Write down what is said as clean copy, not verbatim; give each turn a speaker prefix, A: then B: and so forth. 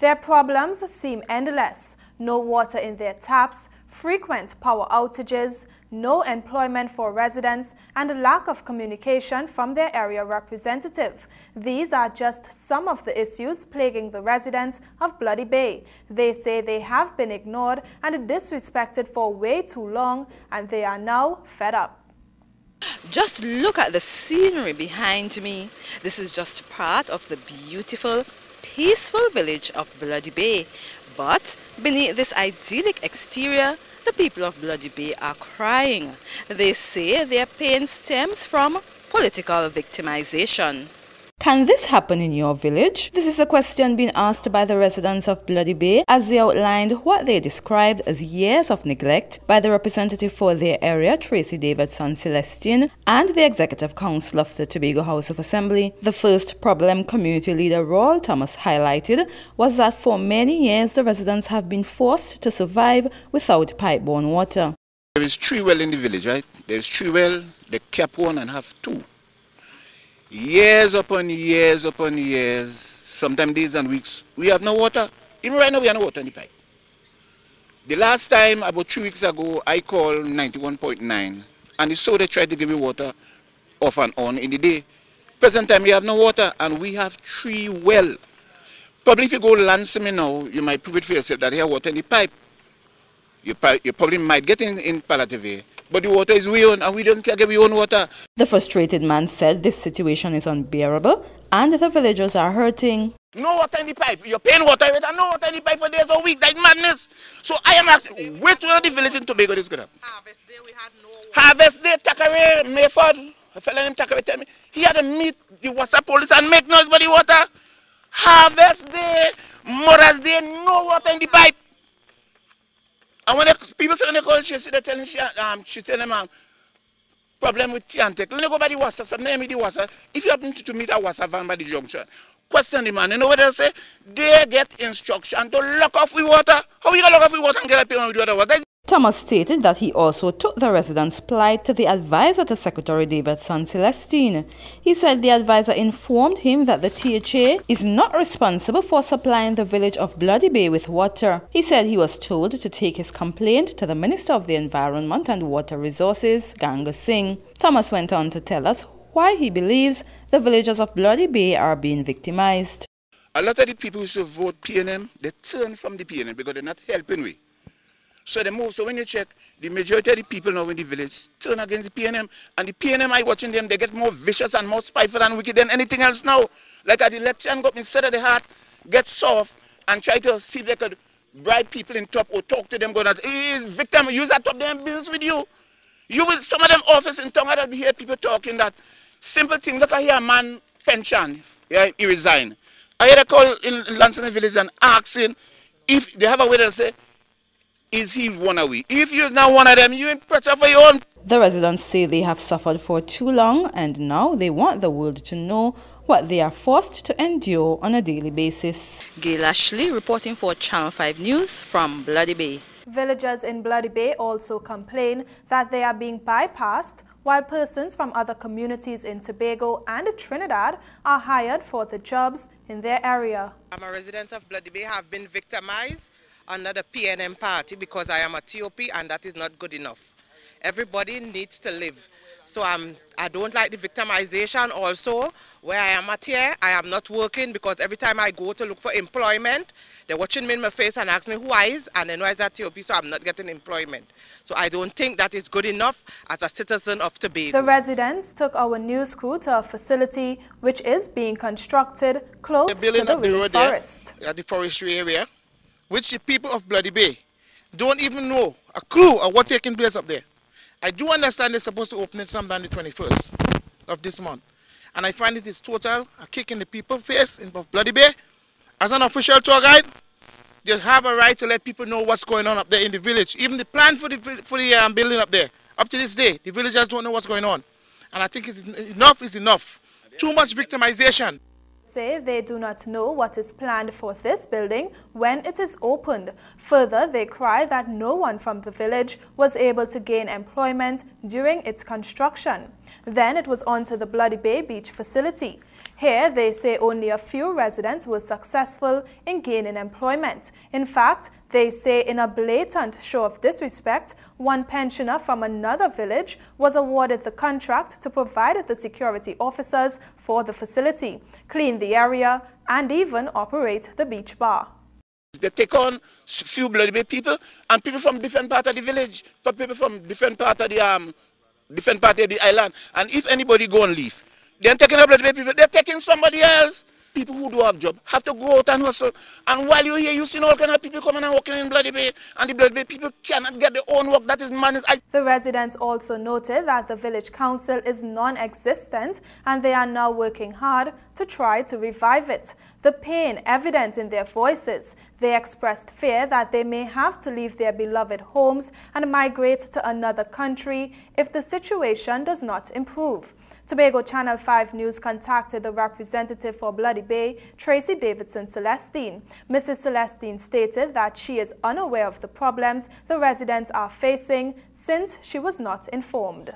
A: Their problems seem endless. No water in their taps, frequent power outages, no employment for residents, and a lack of communication from their area representative. These are just some of the issues plaguing the residents of Bloody Bay. They say they have been ignored and disrespected for way too long, and they are now fed up.
B: Just look at the scenery behind me. This is just part of the beautiful, peaceful village of Bloody Bay. But beneath this idyllic exterior, the people of Bloody Bay are crying. They say their pain stems from political victimization. Can this happen in your village? This is a question being asked by the residents of Bloody Bay as they outlined what they described as years of neglect by the representative for their area, Tracy Davidson-Celestine, and the Executive Council of the Tobago House of Assembly. The first problem community leader Royal Thomas highlighted was that for many years the residents have been forced to survive without pipe-borne water.
C: There is 3 wells in the village, right? There is 3 wells, they kept 1 and have 2. Years upon years upon years, sometimes days and weeks, we have no water. Even right now, we have no water in the pipe. The last time, about 3 weeks ago, I called 91.9, and so they tried to give me water off and on in the day. Present time, we have no water, and we have 3 wells. Probably if you go land me now, you might prove it for yourself that you have water in the pipe. You probably might get in Palateve. But the water is we own, and we don't care if we own water.
B: The frustrated man said this situation is unbearable and the villagers are hurting.
C: No water in the pipe. You're paying water with and no water in the pipe for days or weeks. That's madness. So I am asking, which one of the villages in Tobago this could happen?
D: Harvest Day, we had no water.
C: Harvest Day, Takare, Mayford, a fellow named Takare tell me, he had to meet the water police and make noise for the water. Harvest Day, Mother's Day, no water in the pipe. And when people say when they call she they're telling she tell them problem with Tiantek. When they go by the water, some name the water. If you happen to meet a water van by the junction, question the man. You know what they say? They get instruction to lock off the water. How you gonna lock off the water and get a payment with the other water?
B: Thomas stated that he also took the residents' plight to the advisor to Secretary Davidson-Celestine. He said the advisor informed him that the THA is not responsible for supplying the village of Bloody Bay with water. He said he was told to take his complaint to the Minister of the Environment and Water Resources, Ganga Singh. Thomas went on to tell us why he believes the villagers of Bloody Bay are being victimized.
C: A lot of the people who used to vote PNM, they turn from the PNM because they're not helping we. So they move. So when you check, the majority of the people now in the village turn against the PNM. And the PNM, I watching them, they get more vicious and more spiteful and wicked than anything else now. Like at the election, go instead of the heart, get soft and try to see if they could bribe people in top or talk to them, go that, victim, use that top them business with you. You will, some of them office in town, I hear people talking that simple thing. Look, I hear a man pension, yeah, he resigned. I hear a call in Lansing village and asking if they have a way to say, is he one of we? If you're not one of them, you're in pressure for your own.
B: The residents say they have suffered for too long and now they want the world to know what they are forced to endure on a daily basis. Gail Ashley reporting for Channel 5 News from Bloody Bay.
A: Villagers in Bloody Bay also complain that they are being bypassed while persons from other communities in Tobago and Trinidad are hired for the jobs in their area.
D: I'm a resident of Bloody Bay, have been victimized under the PNM party because I am a TOP and that is not good enough. Everybody needs to live. So I don't like the victimization also. Where I am at here, I am not working because every time I go to look for employment, they're watching me in my face and ask me who I is and then why is that TOP, so I'm not getting employment. So I don't think that is good enough as a citizen of Tobago.
A: The residents took our news crew to a facility which is being constructed close to the real forest.
E: At the forestry area, which the people of Bloody Bay don't even know a clue of what's taking place up there. I do understand they're supposed to open it sometime the 21st of this month. And I find it is total a kick in the people's face in Bloody Bay. As an official tour guide, they have a right to let people know what's going on up there in the village. Even the plan for the building up there, up to this day, the villagers don't know what's going on. And I think enough is enough. Too much victimization.
A: Say they do not know what is planned for this building when it is opened. Further, they cry that no one from the village was able to gain employment during its construction. Then it was on to the Bloody Bay Beach facility. Here, they say only a few residents were successful in gaining employment. In fact, they say in a blatant show of disrespect, one pensioner from another village was awarded the contract to provide the security officers for the facility, clean the area, and even operate the beach bar.
C: They take on few Bloody Bay people and people from different part of the village, people from different part of the island. And if anybody go and leave, they're taking up Bloody Bay people, they're taking somebody else. People who do have job have to go out and hustle. And while you're here, you see all kind of people coming and working in Bloody Bay, and the Bloody Bay people cannot get their own work. That is managed.
A: The residents also noted that the village council is non-existent and they are now working hard to try to revive it. The pain evident in their voices, they expressed fear that they may have to leave their beloved homes and migrate to another country if the situation does not improve. Tobago Channel 5 News contacted the representative for Bloody Bay, Tracy Davidson-Celestine. Mrs. Celestine stated that she is unaware of the problems the residents are facing since she was not informed.